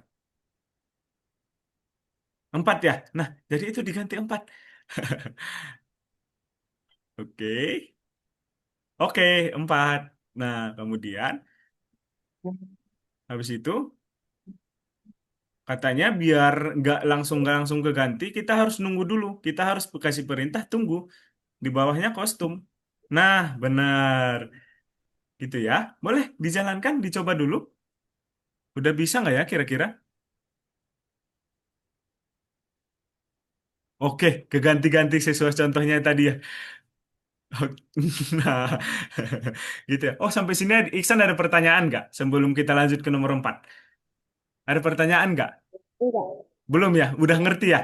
4 ya. Nah, jadi itu diganti 4. Oke, oke 4. Nah, kemudian habis itu katanya biar nggak langsung keganti, kita harus nunggu dulu. Kita harus kasih perintah tunggu di bawahnya kostum. Nah, benar. Gitu ya. Boleh dijalankan, dicoba dulu. Udah bisa nggak ya kira-kira? Oke, keganti-ganti sesuai contohnya tadi ya. Nah, gitu ya. Oh, sampai sini Iksan ada pertanyaan nggak sebelum kita lanjut ke nomor 4? Ada pertanyaan nggak? Enggak. Belum ya? Udah ngerti ya?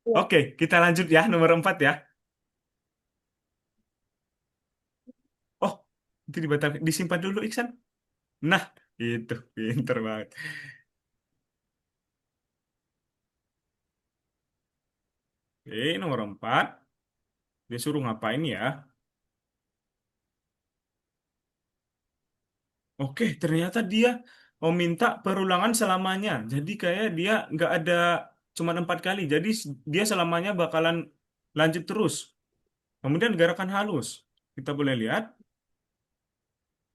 Ya. Oke, kita lanjut ya nomor 4 ya. Oh, itu disimpan dulu Iksan. Nah, itu pinter banget. Oke, nomor 4. Dia suruh ngapain ya? Oke, ternyata dia mau minta perulangan selamanya. Jadi kayak dia nggak ada cuma 4 kali. Jadi dia selamanya bakalan lanjut terus. Kemudian gerakan halus. Kita boleh lihat.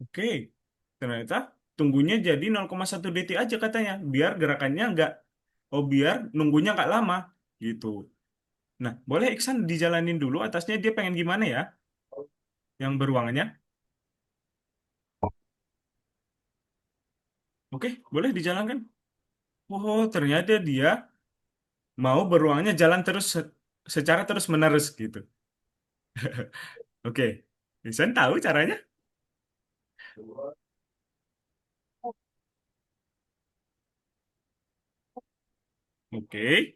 Oke, ternyata tunggunya jadi 0,1 detik aja katanya. Biar gerakannya nggak, oh biar nunggunya nggak lama. Gitu. Nah, boleh Iksan dijalanin dulu atasnya dia pengen gimana ya? Yang beruangannya. Oke, boleh dijalankan. Oh, ternyata dia mau beruangnya jalan terus secara terus menerus gitu. Oke, Vincent tahu caranya? Oke,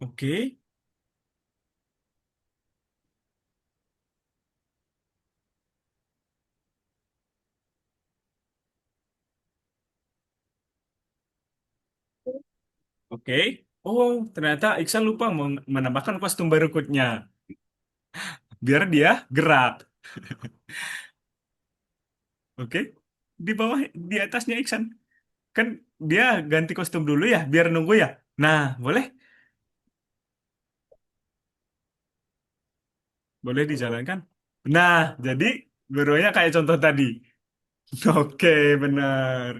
oke, oke. Oh, ternyata Iksan lupa menambahkan kostum berikutnya biar dia gerak. Oke, di bawah, di atasnya Iksan kan dia ganti kostum dulu ya biar nunggu ya. Nah, boleh, boleh dijalankan. Nah, jadi beruangnya kayak contoh tadi. Oke, benar.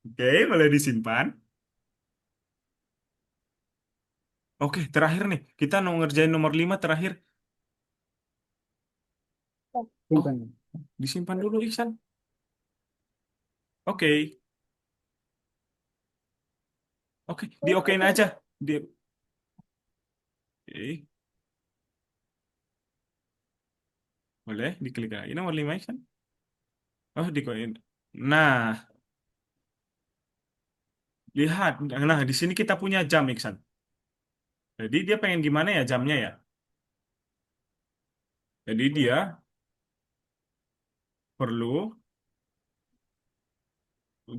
Oke, boleh disimpan. Oke, terakhir nih. Kita mau ngerjain nomor 5 terakhir. Oh, Simpan. disimpan dulu Iksan. Oke, oke, diokein aja. Di, oke, boleh diklik lagi nomor 5 Iksan. Oh, dikoin. Nah, lihat. Nah, di sini kita punya jam Iksan. Jadi dia pengen gimana ya jamnya ya? Jadi dia perlu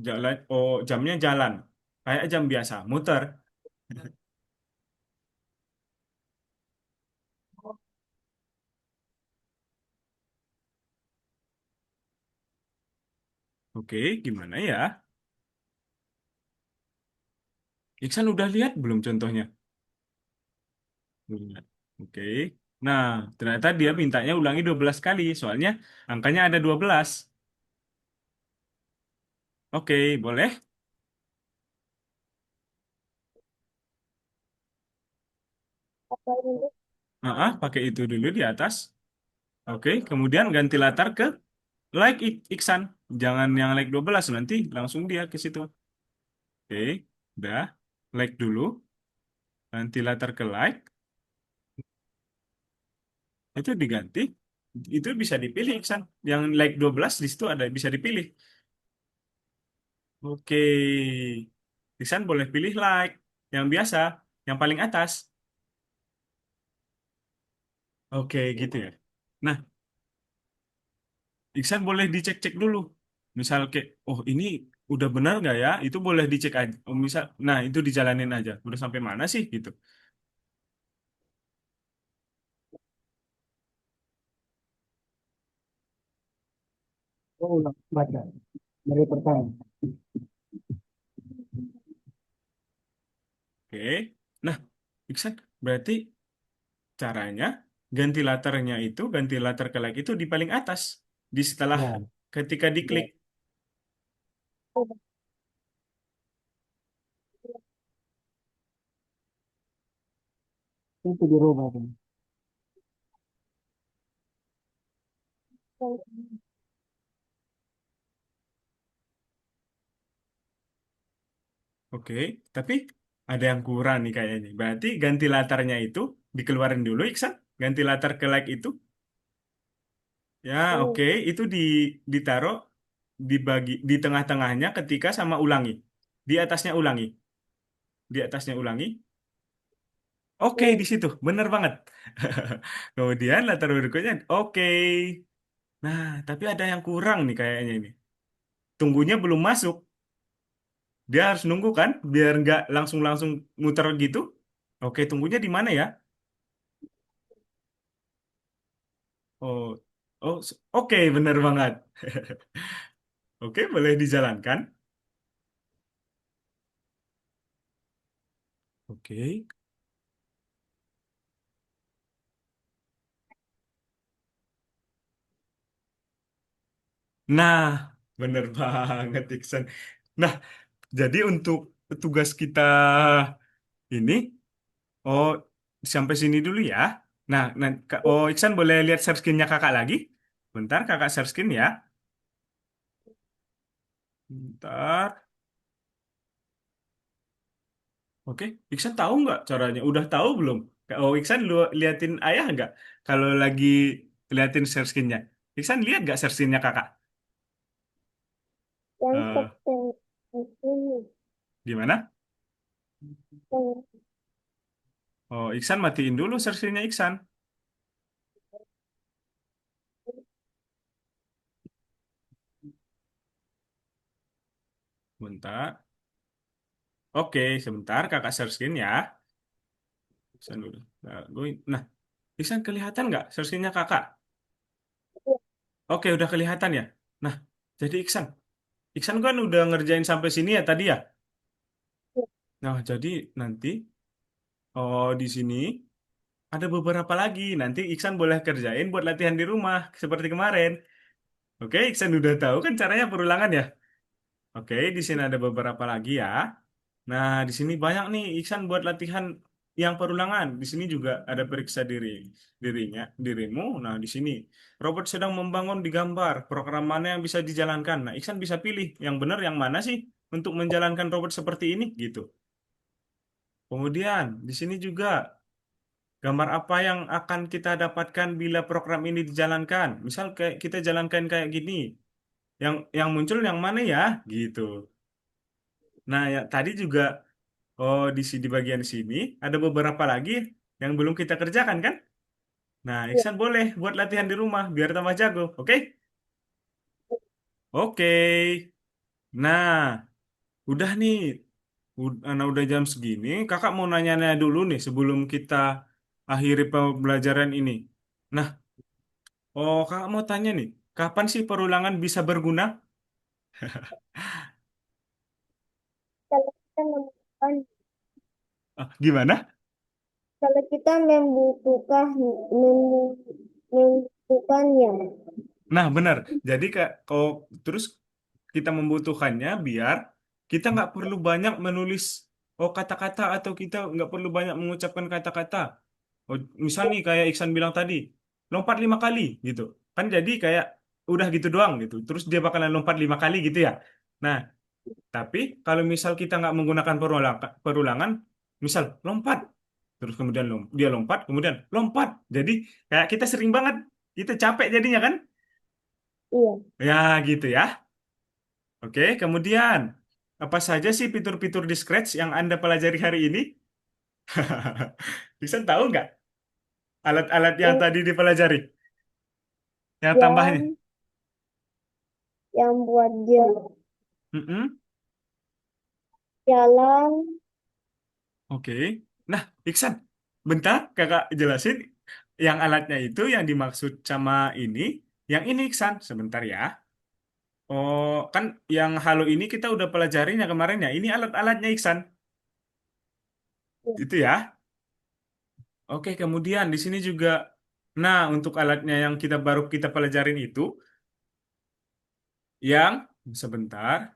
jalan, oh jamnya jalan. Kayak jam biasa, muter. Oke, gimana ya? Iksan udah lihat belum contohnya? Belum lihat. Oke. Nah, ternyata dia mintanya ulangi 12 kali, soalnya angkanya ada 12. Oke, boleh? Apa ini? Pakai itu dulu di atas. Oke, kemudian ganti latar ke like Iksan. Jangan yang like 12 nanti langsung dia ke situ. Oke, udah. Like dulu, nanti latar ke like, itu diganti. Itu bisa dipilih Iksan. Yang like 12 di situ ada bisa dipilih. Oke. Iksan boleh pilih like yang biasa, yang paling atas. Oke, gitu ya. Nah, Iksan boleh dicek-cek dulu. Misal kayak, oh ini udah benar nggak ya? Itu boleh dicek aja. Oh, misal, nah itu dijalanin aja. Udah sampai mana sih gitu. Oh, ulang baca dari pertama. Oke. Nah, Iksan, berarti caranya ganti latarnya itu, ganti latar ke like itu di paling atas. Di setelah Ya, ketika diklik. itu dirubah tuh. Oke, tapi ada yang kurang nih kayaknya. Berarti ganti latarnya itu dikeluarin dulu, Iksan. Ganti latar ke like itu. Ya, Oh, oke. Itu ditaruh dibagi di tengah-tengahnya ketika sama ulangi. Di atasnya ulangi. Di atasnya ulangi. Oke, di oh, situ. Bener banget. Kemudian latar berikutnya. Oke. Nah, tapi ada yang kurang nih kayaknya ini. Tunggunya belum masuk. Dia harus nunggu kan, biar nggak langsung-langsung muter gitu. Oke, tunggunya di mana ya? Oh, oh, oke, bener banget. Oke, boleh dijalankan. Oke. Nah, bener banget, Iksan. Nah, jadi untuk tugas kita ini, oh, sampai sini dulu ya. Oh, Iksan boleh lihat share screen-nya kakak lagi? Bentar, kakak share screen ya. Bentar. Oke, Iksan tahu nggak caranya? Udah tahu belum? Oh, Iksan lu liatin ayah nggak? Kalau lagi liatin share screen-nya. Iksan lihat nggak share screen-nya kakak? yang Eh, seperti ini. Gimana? Yang Oh, Iksan matiin dulu share screen-nya Iksan. Bentar. Oke, sebentar kakak share screen ya. Iksan dulu. Nah, Iksan kelihatan nggak share screen-nya kakak? Oke, udah kelihatan ya. Nah, jadi Iksan kan udah ngerjain sampai sini ya tadi ya. Nah, jadi nanti di sini ada beberapa lagi. Nanti Iksan boleh kerjain buat latihan di rumah seperti kemarin. Oke, Iksan udah tahu kan caranya perulangan ya. Oke, di sini ada beberapa lagi ya. Nah, di sini banyak nih Iksan buat latihan yang perulangan. Di sini juga ada periksa dirimu. Nah, di sini robot sedang membangun di gambar. Program mana yang bisa dijalankan? Nah, Iksan bisa pilih yang benar yang mana sih untuk menjalankan robot seperti ini gitu. Kemudian di sini juga gambar apa yang akan kita dapatkan bila program ini dijalankan. Misal kayak kita jalankan kayak gini. Yang muncul yang mana ya? Gitu. Nah, ya tadi juga. Oh, di bagian sini ada beberapa lagi yang belum kita kerjakan kan? Nah, Iya. Iksan boleh buat latihan di rumah biar tambah jago, oke? Oke. Nah, udah nih. Nah, udah jam segini. Kakak mau nanya-nanya dulu nih sebelum kita akhiri pembelajaran ini. Nah, kakak mau tanya nih, kapan sih perulangan bisa berguna? Kalau kita membutuhkan, Gimana? kalau kita membutuhkannya. Nah, benar. Jadi kak, kalau terus kita membutuhkannya biar kita nggak perlu banyak menulis kata-kata atau kita nggak perlu banyak mengucapkan kata-kata. Oh, misal nih kayak Iksan bilang tadi, lompat 5 kali gitu. Kan jadi kayak udah gitu doang gitu. Terus dia bakalan lompat 5 kali gitu ya. Nah, tapi kalau misal kita nggak menggunakan perulangan, misal lompat, terus kemudian dia lompat, kemudian lompat. Jadi kayak kita sering banget, kita capek jadinya kan? Iya. Ya gitu ya. Oke, kemudian apa saja sih fitur-fitur di Scratch yang Anda pelajari hari ini? Bisa tahu nggak alat-alat yang Yang, tadi dipelajari? Yang tambahnya? yang, yang buat dia Mm-mm. jalan. Oke. Nah, Iksan, bentar kakak jelasin yang alatnya itu yang dimaksud sama ini, yang ini Iksan, sebentar ya. Oh, kan yang halo ini kita udah pelajarin ya kemarin ya. Ini alat-alatnya Iksan. Itu ya. Oke, kemudian di sini juga, nah untuk alatnya yang kita pelajarin itu, yang sebentar,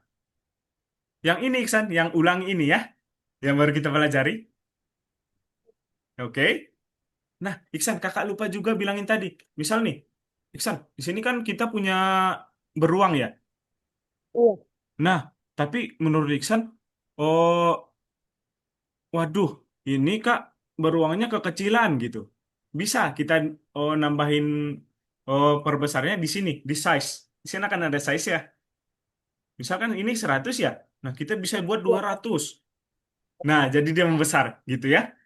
yang ini Iksan, yang ulang ini ya, yang baru kita pelajari. Oke. Nah, Iksan, kakak lupa juga bilangin tadi. Misal nih, Iksan, di sini kan kita punya beruang ya. Iya. Nah, tapi menurut Iksan, oh, waduh, ini kak beruangnya kekecilan gitu. Bisa kita nambahin perbesarnya di sini, di size. Di sini akan ada size ya. Misalkan ini 100 ya. Nah, kita bisa buat Iya. 200. Nah, jadi dia membesar gitu ya.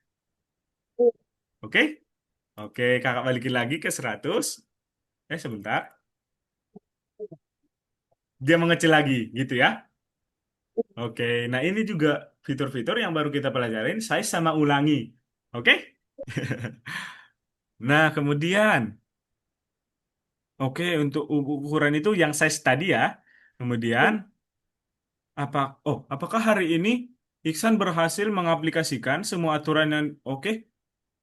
Iya. Oke? Oke, kakak balikin lagi ke 100. Sebentar. Dia mengecil lagi gitu ya. Oke, nah ini juga fitur-fitur yang baru kita pelajarin, size sama ulangi. Oke? Nah, kemudian, oke, untuk ukuran itu yang size tadi ya. Kemudian, apakah hari ini Iksan berhasil mengaplikasikan semua aturan yang, oke,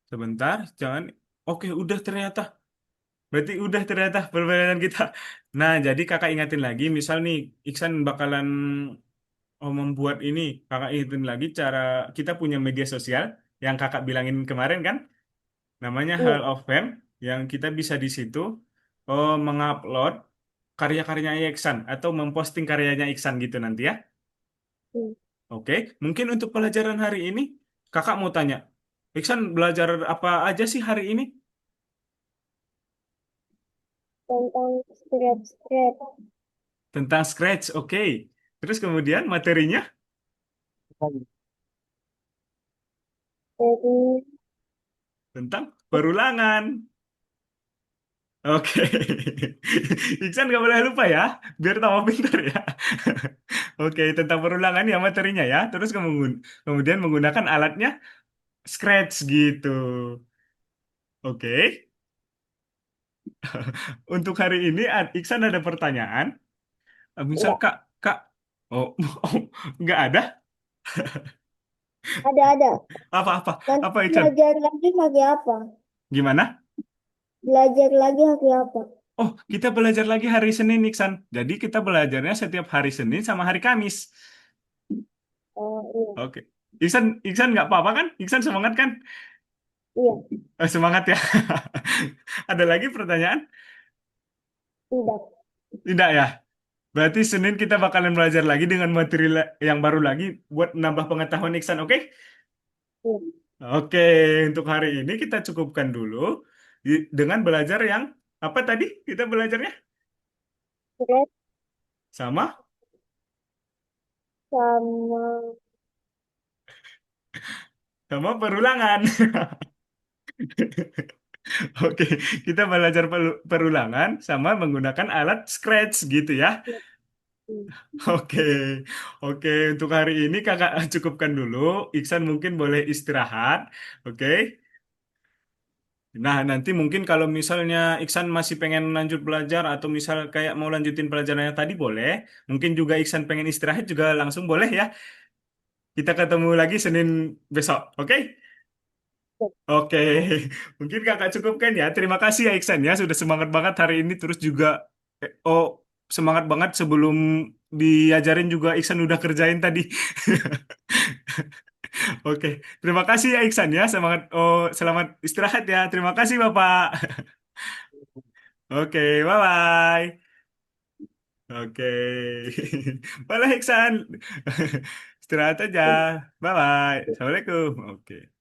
sebentar, jangan, oke, udah ternyata. Berarti udah ternyata perbedaan kita. Nah, jadi kakak ingatin lagi, misal nih, Iksan bakalan membuat ini. Kakak ingetin lagi cara kita punya media sosial yang kakak bilangin kemarin kan, namanya Iya. Hall of Fame, yang kita bisa di situ mengupload karya-karyanya Iksan atau memposting karyanya Iksan gitu nanti ya. Iya. Oke, mungkin untuk pelajaran hari ini kakak mau tanya, Iksan belajar apa aja sih hari ini? Tentang scratch. Tentang Scratch, oke. Terus kemudian materinya Jadi, tentang perulangan. Oke, Iksan nggak boleh lupa ya, biar tambah pintar ya. Oke, tentang perulangan ya materinya ya. Terus kemudian menggunakan alatnya Scratch gitu. Oke, untuk hari ini Iksan ada pertanyaan. Misal enggak. Kak, Kak, oh, oh, nggak ada? Ada. Apa-apa? Nanti Apa Iksan? belajar lagi hari apa? Gimana? Belajar lagi hari apa? Oh, kita belajar lagi hari Senin, Iksan. Jadi kita belajarnya setiap hari Senin sama hari Kamis. Oh, iya. Oke. Iksan nggak apa-apa kan? Iksan semangat kan? Iya. Semangat ya. Ada lagi pertanyaan? Tidak. Tidak ya? Berarti Senin kita bakalan belajar lagi dengan materi yang baru lagi buat menambah pengetahuan Iksan, oke? Iya. Oke, untuk hari ini kita cukupkan dulu dengan belajar yang apa tadi kita belajarnya? Scratch Sama? sama sama perulangan. Oke, kita belajar perulangan sama menggunakan alat scratch gitu ya. Ya. Hmm. Oke, oke. Untuk hari ini kakak cukupkan dulu. Iksan mungkin boleh istirahat. Oke. Nah, nanti mungkin kalau misalnya Iksan masih pengen lanjut belajar atau misal kayak mau lanjutin pelajarannya tadi boleh. Mungkin juga Iksan pengen istirahat juga langsung boleh ya. Kita ketemu lagi Senin besok. Oke? Oke, mungkin kakak cukupkan ya. Terima kasih ya Iksan ya sudah semangat banget hari ini terus juga oh semangat banget sebelum diajarin juga Iksan udah kerjain tadi. Oke, terima kasih ya Iksan ya semangat selamat istirahat ya. Terima kasih Bapak. Oke, bye bye. Oke, boleh Iksan. Istirahat aja. Bye bye. Assalamualaikum. Oke.